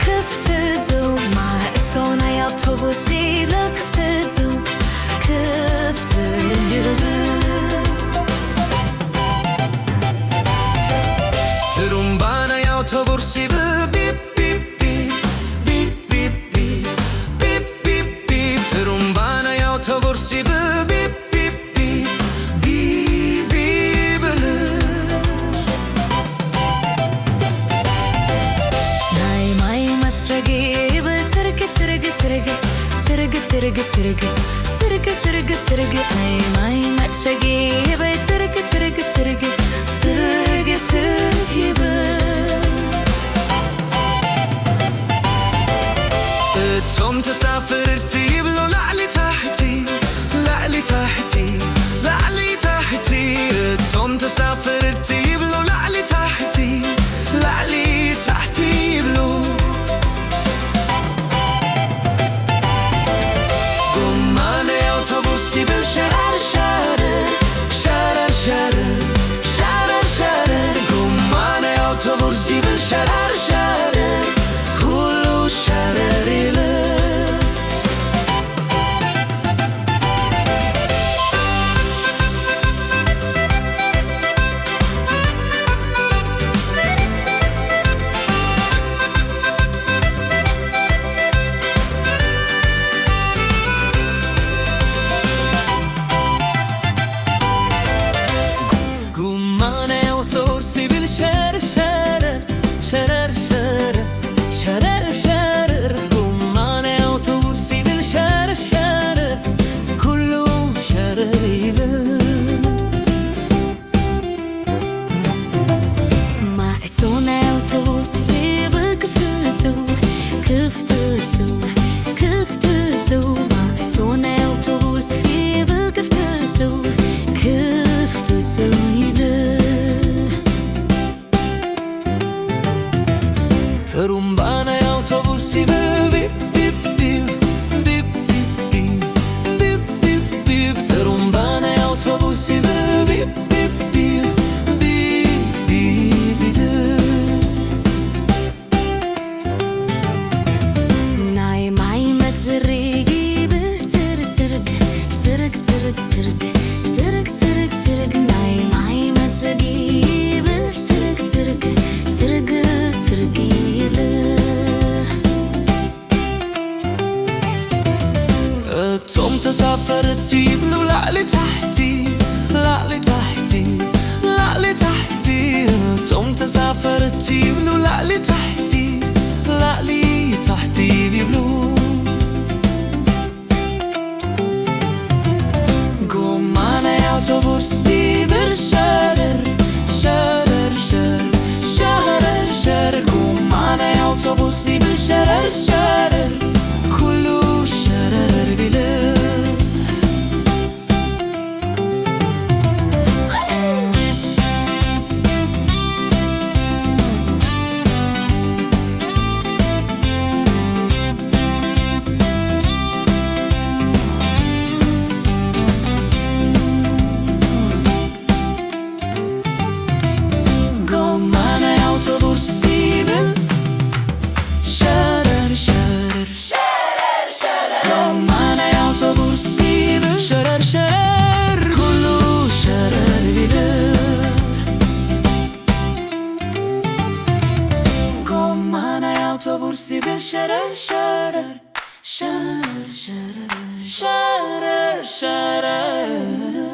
ክፍትቱ ማዕጾናይ አውቶቡስ ክፍትቱ ክፍት Trumbana i autobus i bip bip bip bip bip bip bip bip bip Trumbana i autobus i bip bip bip bip bip ናይ ማይ መፅረጊ ብፅርግ ፅርግ ፅርግ ፅርግ ፅርግ ፅርግ ፅርግ ፅርግ ፅርግ ናይ ማይ መፅረጊ ብፅርግ ፅርግ ፅርግ ፅርግ ፅርግ ይብል እቶም ተሳፈርቲ ይብሉ ላዕሊ ታሕቲ ላዕሊ ታሕቲ ላዕሊ ታሕቲ እቶም ተሳፈርቲ ይብሉ ላዕሊ ታሕቲ ላዕሊ ታሕቲ ይብሉ ጎማ ናይ አውቶቡስ ይብል ሸረር ሸረር ሸረር ሸረር ሸረር ሸረር ጎማ ናይ አውቶቡስ ይብል ሸረር ሸረር ኩሉ ሸረር ይብል Trumbana i autobus i bip bip bip bip bip bip bip bip Trumbana i autobus i bip bip bip bip bip ናይ ማይ መፅረጊ ብፅርግ ፅርግ ፅርግ ፅርግ ፅርግ ፅርግ ፅርግ ናይ ማይ መፅረጊ ብፅርግ ፅርግ ፅርግ ፅርግ እቶም ተሳፈርቲ ይብሉ ላዕሊ ታሕቲ ላዕሊ ታሕቲ ላዕሊ ታሕቲ እቶም ተሳፈርቲ ይብሉ ላዕሊ ታሕቲ ላዕሊ ታሕቲ ይብሉ ጎማ ናይ አውቶቡስ ይብል ሸረር ሸረር ሸረር ሸረር ሸረር ጎማ ናይ አውቶቡስ ይብል ሸረር ሸረር ኩሉ ሸረር ይብል Autobus ይብል ሸረር ሸረር ሸረር ሸረር ሸረር ሸረር